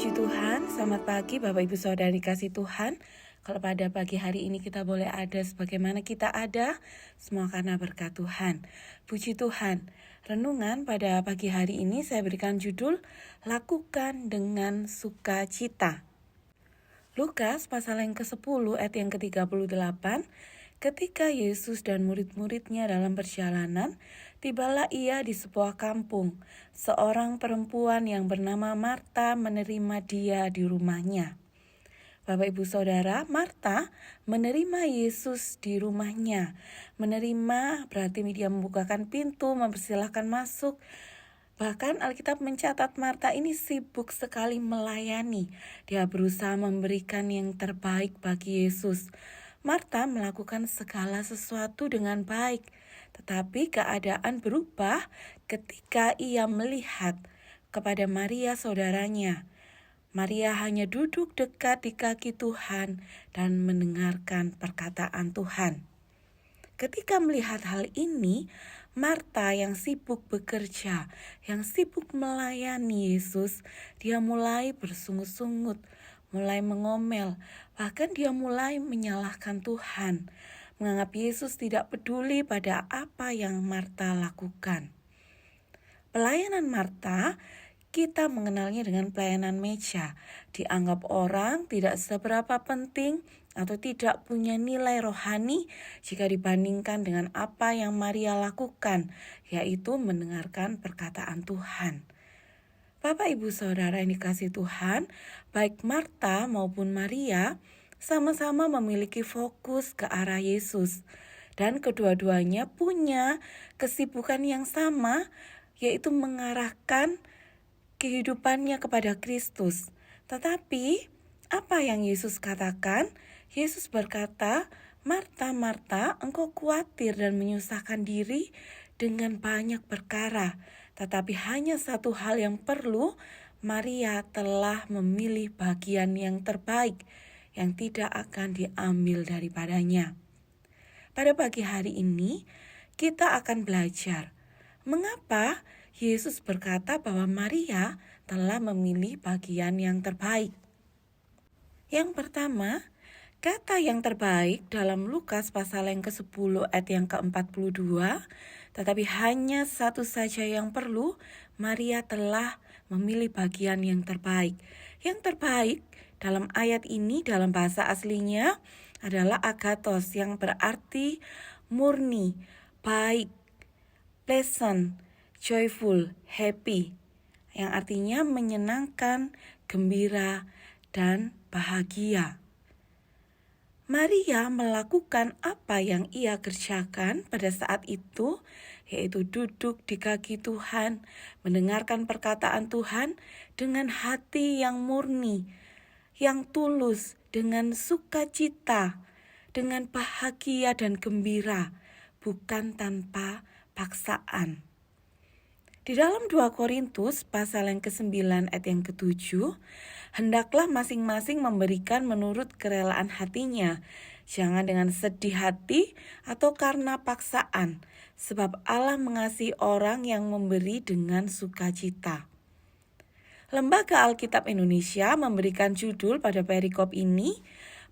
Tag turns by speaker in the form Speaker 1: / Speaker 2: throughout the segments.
Speaker 1: Puji Tuhan, selamat pagi Bapak Ibu Saudara dikasih Tuhan. Kalau pada pagi hari ini kita boleh ada sebagaimana kita ada, semua karena berkat Tuhan. Puji Tuhan, renungan pada pagi hari ini saya berikan judul, Lakukan dengan Sukacita. Lukas pasal yang ke-10 ayat yang ke-38, ketika Yesus dan murid-muridnya dalam perjalanan, tibalah ia di sebuah kampung. Seorang perempuan yang bernama Marta menerima dia di rumahnya. Bapak Ibu Saudara, Marta menerima Yesus di rumahnya. Menerima berarti dia membukakan pintu, mempersilahkan masuk. Bahkan Alkitab mencatat Marta ini sibuk sekali melayani. Dia berusaha memberikan yang terbaik bagi Yesus. Marta melakukan segala sesuatu dengan baik, tetapi keadaan berubah ketika ia melihat kepada Maria saudaranya. Maria hanya duduk dekat di kaki Tuhan dan mendengarkan perkataan Tuhan. Ketika melihat hal ini, Marta yang sibuk bekerja, yang sibuk melayani Yesus, dia mulai bersungut-sungut, mulai mengomel, bahkan dia mulai menyalahkan Tuhan, menganggap Yesus tidak peduli pada apa yang Marta lakukan. Pelayanan Marta, kita mengenalnya dengan pelayanan meja, dianggap orang tidak seberapa penting atau tidak punya nilai rohani jika dibandingkan dengan apa yang Maria lakukan, yaitu mendengarkan perkataan Tuhan. Bapak Ibu Saudara yang dikasihi Tuhan, baik Marta maupun Maria sama-sama memiliki fokus ke arah Yesus, dan kedua-duanya punya kesibukan yang sama, yaitu mengarahkan kehidupannya kepada Kristus. Tetapi apa yang Yesus katakan? Yesus berkata, Marta, Marta, engkau khawatir dan menyusahkan diri dengan banyak perkara. Tetapi hanya satu hal yang perlu, Maria telah memilih bagian yang terbaik, yang tidak akan diambil daripadanya. Pada pagi hari ini, kita akan belajar mengapa Yesus berkata bahwa Maria telah memilih bagian yang terbaik. Yang pertama, kata yang terbaik dalam Lukas pasal yang ke-10 ayat yang ke-42, tetapi hanya satu saja yang perlu, Maria telah memilih bagian yang terbaik. Yang terbaik dalam ayat ini dalam bahasa aslinya adalah agathos, yang berarti murni, baik, pleasant, joyful, happy, yang artinya menyenangkan, gembira, dan bahagia. Maria melakukan apa yang ia kerjakan pada saat itu, yaitu duduk di kaki Tuhan, mendengarkan perkataan Tuhan dengan hati yang murni, yang tulus, dengan sukacita, dengan bahagia dan gembira, bukan tanpa paksaan. Di dalam 2 Korintus pasal yang ke-9 ayat yang ke-7, hendaklah masing-masing memberikan menurut kerelaan hatinya, jangan dengan sedih hati atau karena paksaan, sebab Allah mengasihi orang yang memberi dengan sukacita. Lembaga Alkitab Indonesia memberikan judul pada perikop ini,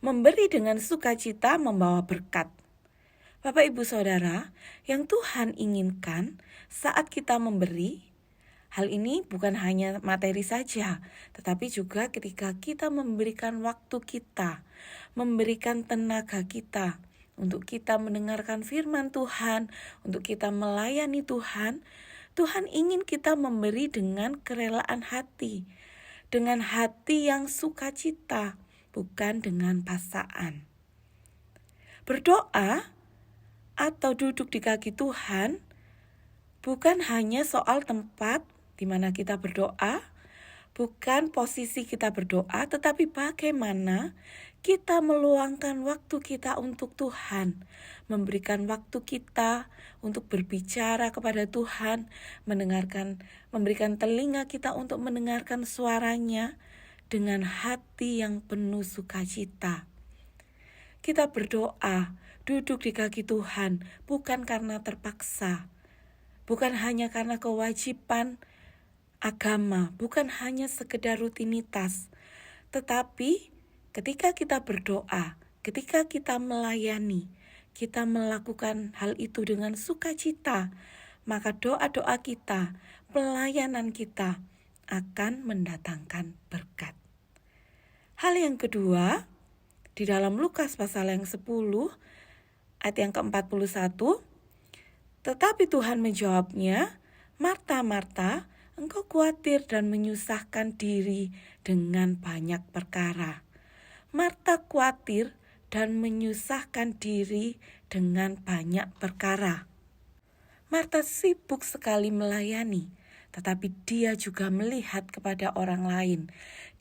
Speaker 1: memberi dengan sukacita membawa berkat. Bapak Ibu Saudara, yang Tuhan inginkan saat kita memberi, hal ini bukan hanya materi saja, tetapi juga ketika kita memberikan waktu kita, memberikan tenaga kita, untuk kita mendengarkan firman Tuhan, untuk kita melayani Tuhan. Tuhan ingin kita memberi dengan kerelaan hati, dengan hati yang sukacita, bukan dengan paksaan. Berdoa atau duduk di kaki Tuhan bukan hanya soal tempat di mana kita berdoa, bukan posisi kita berdoa, tetapi bagaimana kita meluangkan waktu kita untuk Tuhan, memberikan waktu kita untuk berbicara kepada Tuhan, memberikan telinga kita untuk mendengarkan suaranya dengan hati yang penuh sukacita. Kita berdoa, duduk di kaki Tuhan, bukan karena terpaksa, bukan hanya karena kewajiban Agama bukan hanya sekedar rutinitas, tetapi ketika kita berdoa, ketika kita melayani, kita melakukan hal itu dengan sukacita, maka doa-doa kita, pelayanan kita akan mendatangkan berkat. Hal yang kedua, di dalam Lukas pasal yang 10, ayat yang ke-41, tetapi Tuhan menjawabnya, Marta, Marta, engkau khawatir dan menyusahkan diri dengan banyak perkara. Marta khawatir dan menyusahkan diri dengan banyak perkara. Marta sibuk sekali melayani, tetapi dia juga melihat kepada orang lain.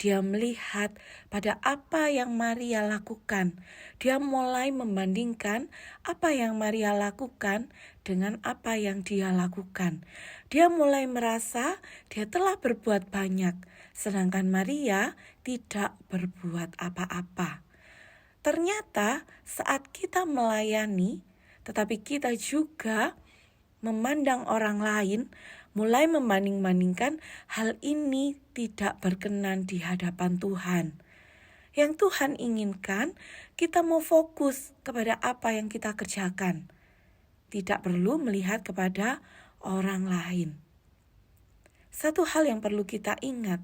Speaker 1: Dia melihat pada apa yang Maria lakukan. Dia mulai membandingkan apa yang Maria lakukan dengan apa yang dia lakukan. Dia mulai merasa dia telah berbuat banyak, sedangkan Maria tidak berbuat apa-apa. Ternyata saat kita melayani, tetapi kita juga memandang orang lain, mulai membanding-bandingkan, hal ini tidak berkenan di hadapan Tuhan. Yang Tuhan inginkan, kita mau fokus kepada apa yang kita kerjakan. Tidak perlu melihat kepada orang lain. Satu hal yang perlu kita ingat,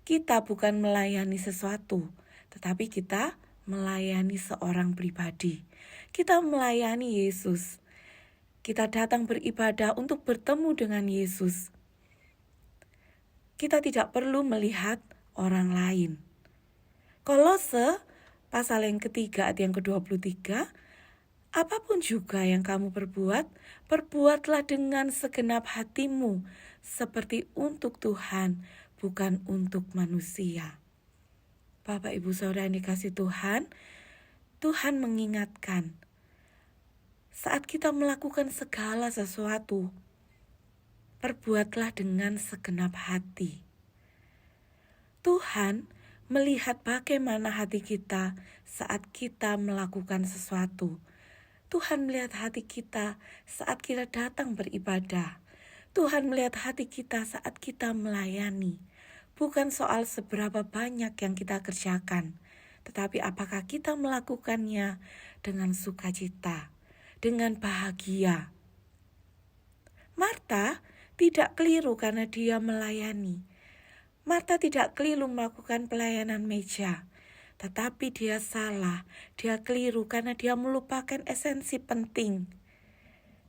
Speaker 1: kita bukan melayani sesuatu, tetapi kita melayani seorang pribadi. Kita melayani Yesus. Kita datang beribadah untuk bertemu dengan Yesus. Kita tidak perlu melihat orang lain. Kolose pasal yang ketiga ayat yang ke-23, apapun juga yang kamu perbuat, perbuatlah dengan segenap hatimu, seperti untuk Tuhan, bukan untuk manusia. Bapak, Ibu, Saudara yang dikasihi Tuhan, Tuhan mengingatkan, saat kita melakukan segala sesuatu, perbuatlah dengan segenap hati. Tuhan melihat bagaimana hati kita saat kita melakukan sesuatu. Tuhan melihat hati kita saat kita datang beribadah. Tuhan melihat hati kita saat kita melayani. Bukan soal seberapa banyak yang kita kerjakan, tetapi apakah kita melakukannya dengan sukacita, dengan bahagia. Marta tidak keliru karena dia melayani. Marta tidak keliru melakukan pelayanan meja. Tetapi dia salah, dia keliru karena dia melupakan esensi penting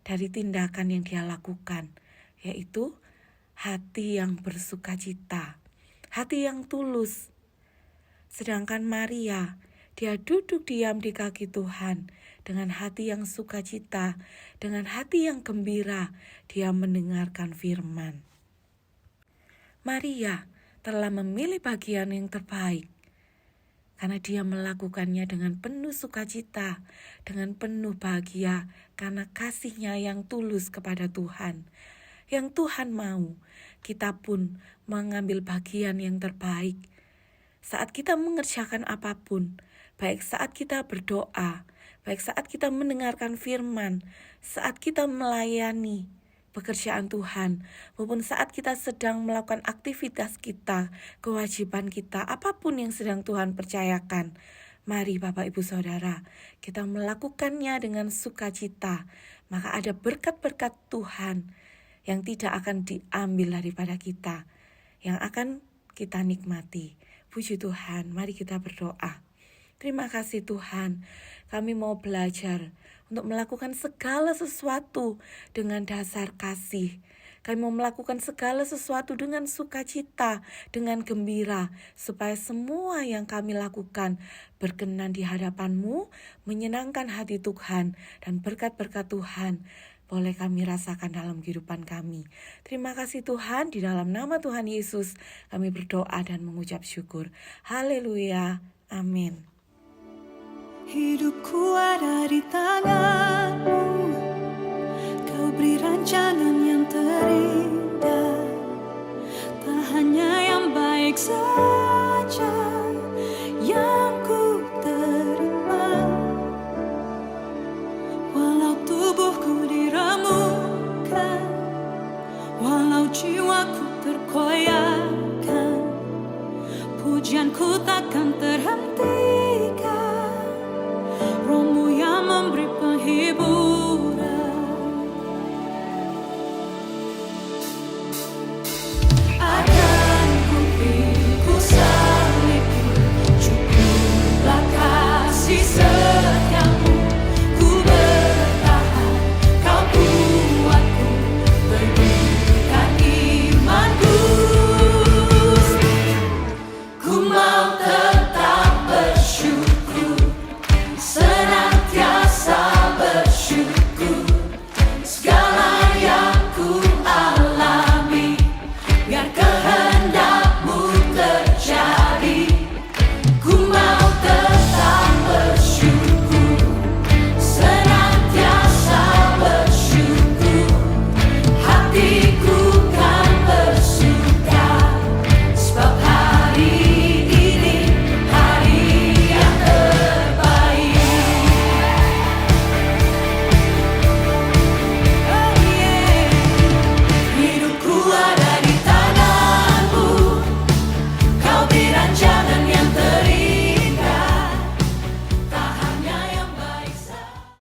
Speaker 1: dari tindakan yang dia lakukan, yaitu hati yang bersukacita, hati yang tulus. Sedangkan Maria, dia duduk diam di kaki Tuhan dengan hati yang sukacita, dengan hati yang gembira, dia mendengarkan firman. Maria telah memilih bagian yang terbaik, karena dia melakukannya dengan penuh sukacita, dengan penuh bahagia, karena kasihnya yang tulus kepada Tuhan. Yang Tuhan mau, kita pun mengambil bagian yang terbaik. Saat kita mengerjakan apapun, baik saat kita berdoa, baik saat kita mendengarkan firman, saat kita melayani pekerjaan Tuhan, maupun saat kita sedang melakukan aktivitas kita, kewajiban kita, apapun yang sedang Tuhan percayakan, mari Bapak Ibu Saudara, kita melakukannya dengan sukacita, maka ada berkat-berkat Tuhan yang tidak akan diambil daripada kita, yang akan kita nikmati. Puji Tuhan, mari kita berdoa. Terima kasih Tuhan, kami mau belajar untuk melakukan segala sesuatu dengan dasar kasih. Kami mau melakukan segala sesuatu dengan sukacita, dengan gembira, supaya semua yang kami lakukan berkenan di hadapan-Mu, menyenangkan hati Tuhan, dan berkat-berkat Tuhan boleh kami rasakan dalam kehidupan kami. Terima kasih Tuhan, di dalam nama Tuhan Yesus kami berdoa dan mengucap syukur. Haleluya, amin.
Speaker 2: Hidupku ada di tangan-Mu, Kau beri rancangan yang terindah.